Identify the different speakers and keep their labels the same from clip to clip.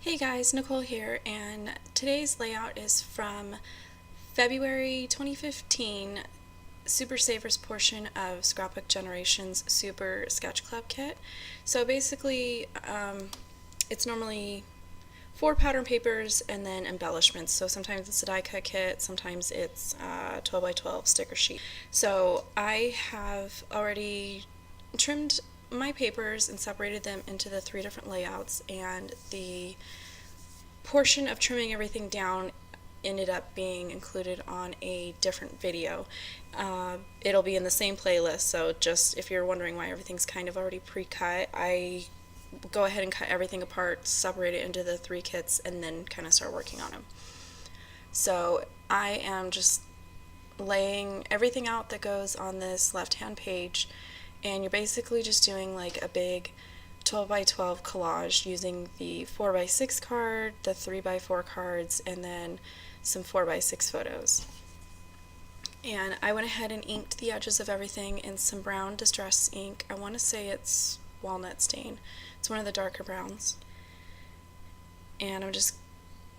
Speaker 1: Hey guys, Nicole here, and today's layout is from February 2015 Super Savers portion of Scrapbook Generation's Super Sketch Club kit. So basically, it's normally 4 pattern papers and then embellishments. So sometimes it's a die cut kit, sometimes it's a 12 by 12 sticker sheet. So I have already trimmed my papers and separated them into the 3 different layouts, and the portion of trimming everything down ended up being included on a different video. It'll be in the same playlist, so just if you're wondering why everything's kind of already pre-cut, I go ahead and cut everything apart, separate it into the 3 kits, and then kind of start working on them. So I am just laying everything out that goes on this left-hand page, and you're basically just doing like a big 12 by 12 collage using the 4 by 6 card, the 3 by 4 cards, and then some 4 by 6 photos. And I went ahead and inked the edges of everything in some brown distress ink. I want to say it's walnut stain. It's one of the darker browns. And I'm just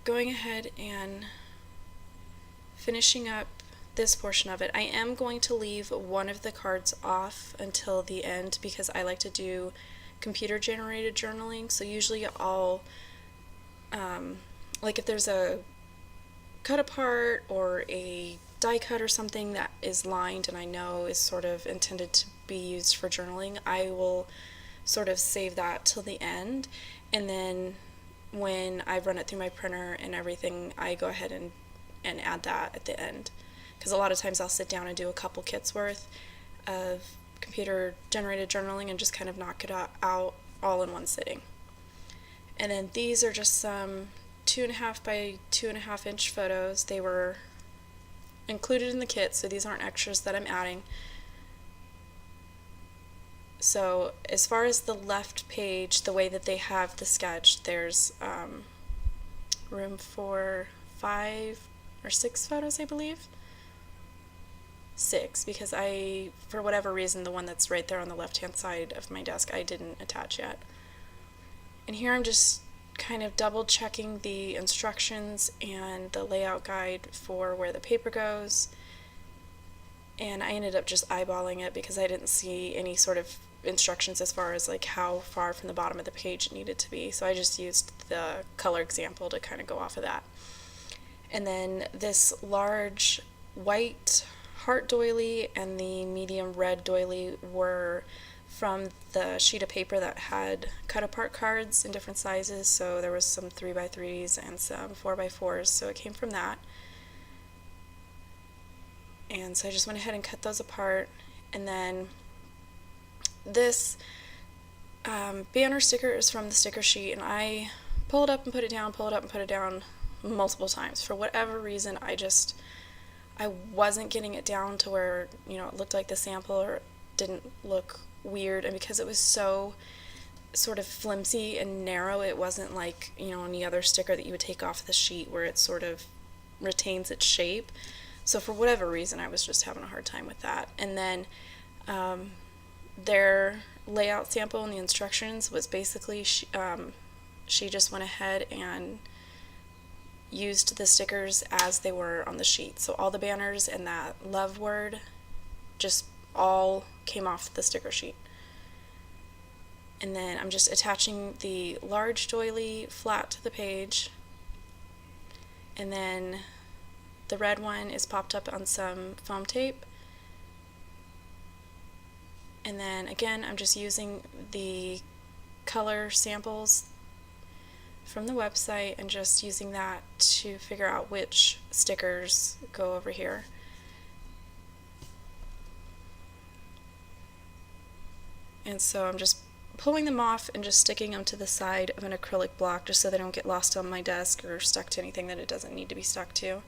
Speaker 1: going ahead and finishing up this portion of it. I am going to leave one of the cards off until the end because I like to do computer generated journaling. So usually I'll like if there's a cut apart or a die cut or something that is lined and I know is sort of intended to be used for journaling, I will sort of save that till the end, and then when I run it through my printer and everything, I go ahead and add that at the end, because a lot of times I'll sit down and do a couple kits worth of computer generated journaling and just kind of knock it out all in one sitting. And then these are just some 2.5 by 2.5 inch photos. They were included in the kit, so these aren't extras that I'm adding. So as far as the left page, the way that they have the sketch, there's room for 5 or 6 photos, I believe. 6, because for whatever reason, the one that's right there on the left-hand side of my desk, I didn't attach yet. And here I'm just kind of double checking the instructions and the layout guide for where the paper goes. And I ended up just eyeballing it because I didn't see any sort of instructions as far as like how far from the bottom of the page it needed to be. So I just used the color example to kind of go off of that. And then this large white heart doily and the medium red doily were from the sheet of paper that had cut apart cards in different sizes. So there was some 3 by 3s and some 4 by 4s, so it came from that. And so I just went ahead and cut those apart. And then this banner sticker is from the sticker sheet, and I pull it up and put it down, pull it up and put it down multiple times. For whatever reason, I wasn't getting it down to where, it looked like the sample or it didn't look weird. And because it was so sort of flimsy and narrow, it wasn't like, any other sticker that you would take off the sheet where it sort of retains its shape. So for whatever reason, I was just having a hard time with that. And then their layout sample and the instructions was basically she just went ahead and used the stickers as they were on the sheet. So all the banners and that love word just all came off the sticker sheet. And then I'm just attaching the large doily flat to the page, and then the red one is popped up on some foam tape. And then again, I'm just using the color samples from the website and just using that to figure out which stickers go over here. And so I'm just pulling them off and just sticking them to the side of an acrylic block just so they don't get lost on my desk or stuck to anything that it doesn't need to be stuck to.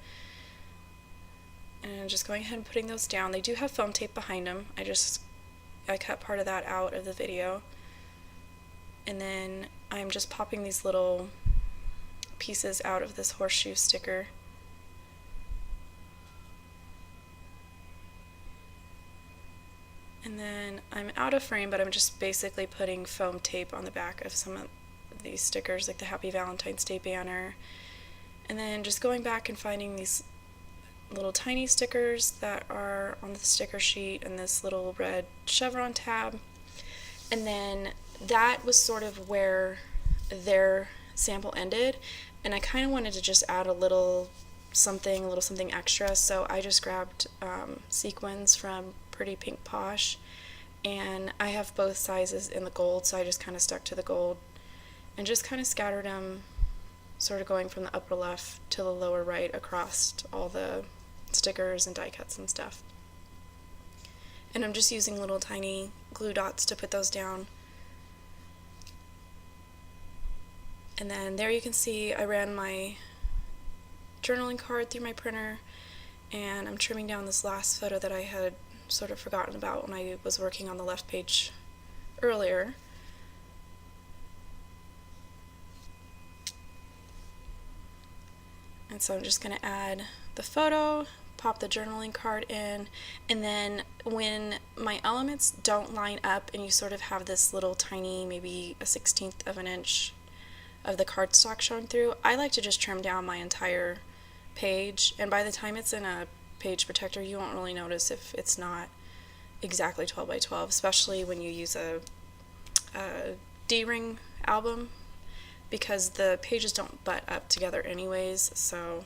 Speaker 1: And I'm just going ahead and putting those down. They do have foam tape behind them. I cut part of that out of the video. And then I'm just popping these little pieces out of this horseshoe sticker. And then I'm out of frame, but I'm just basically putting foam tape on the back of some of these stickers, like the Happy Valentine's Day banner, and then just going back and finding these little tiny stickers that are on the sticker sheet and this little red chevron tab. And then that was sort of where their sample ended, and I kind of wanted to just add a little something extra, so I just grabbed sequins from Pretty Pink Posh, and I have both sizes in the gold, so I just kind of stuck to the gold and just kind of scattered them, sort of going from the upper left to the lower right across all the stickers and die cuts and stuff. And I'm just using little tiny glue dots to put those down. And then there you can see I ran my journaling card through my printer, and I'm trimming down this last photo that I had sort of forgotten about when I was working on the left page earlier. And so I'm just going to add the photo, pop the journaling card in, and then when my elements don't line up and you sort of have this little tiny, maybe a 1/16 of an inch of the cardstock showing through, I like to just trim down my entire page, and by the time it's in a page protector you won't really notice if it's not exactly 12 by 12, especially when you use a D-ring album, because the pages don't butt up together anyways. So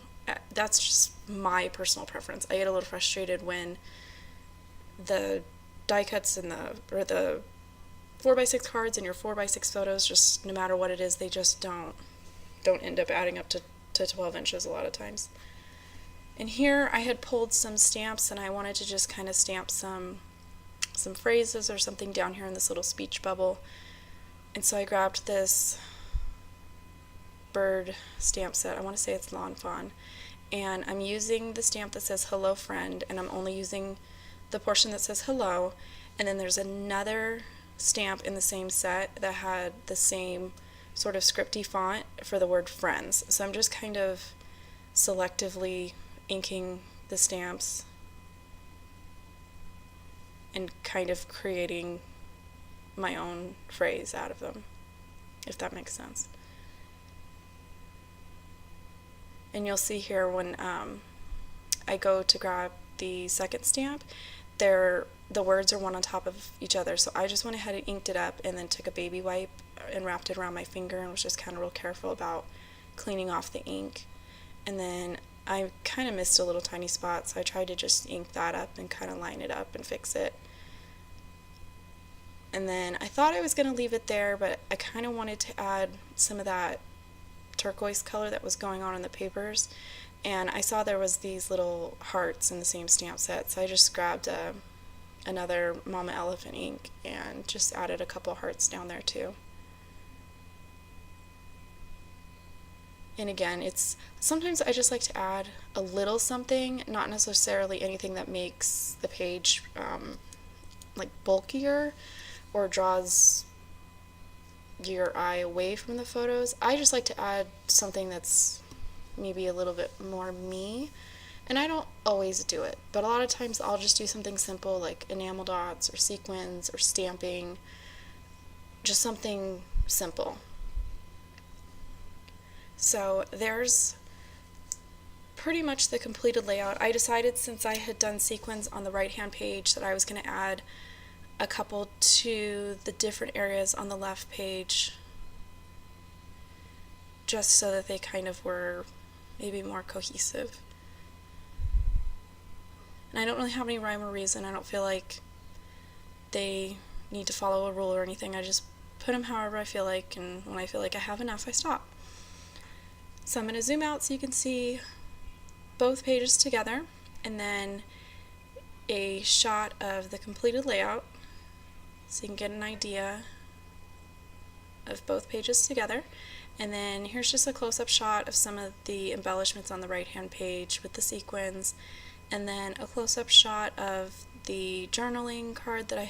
Speaker 1: that's just my personal preference. I get a little frustrated when the die cuts and the 4x6 cards and your 4x6 photos, just no matter what it is, they just don't end up adding up to 12 inches a lot of times. And here I had pulled some stamps, and I wanted to just kind of stamp some phrases or something down here in this little speech bubble. And so I grabbed this bird stamp set. I want to say it's Lawn Fawn. And I'm using the stamp that says Hello Friend, and I'm only using the portion that says hello. And then there's another stamp in the same set that had the same sort of scripty font for the word friends. So I'm just kind of selectively inking the stamps and kind of creating my own phrase out of them, if that makes sense. And you'll see here when I go to grab the second stamp, the words are one on top of each other, so I just went ahead and inked it up and then took a baby wipe and wrapped it around my finger and was just kind of real careful about cleaning off the ink. And then I kind of missed a little tiny spot, so I tried to just ink that up and kind of line it up and fix it. And then I thought I was going to leave it there, but I kind of wanted to add some of that turquoise color that was going on in the papers, and I saw there was these little hearts in the same stamp set, so I just grabbed another Mama Elephant ink and just added a couple hearts down there too. And again, sometimes I just like to add a little something, not necessarily anything that makes the page like bulkier or draws your eye away from the photos. I just like to add something that's maybe a little bit more me, and I don't always do it, but a lot of times I'll just do something simple like enamel dots or sequins or stamping, just something simple. So there's pretty much the completed layout. I decided, since I had done sequins on the right hand page, that I was going to add a couple to the different areas on the left page, just so that they kind of were maybe more cohesive. And I don't really have any rhyme or reason. I don't feel like they need to follow a rule or anything. I just put them however I feel like, and when I feel like I have enough, I stop. So I'm going to zoom out so you can see both pages together, and then a shot of the completed layout so you can get an idea of both pages together. And then here's just a close-up shot of some of the embellishments on the right hand page with the sequins, and then a close-up shot of the journaling card that I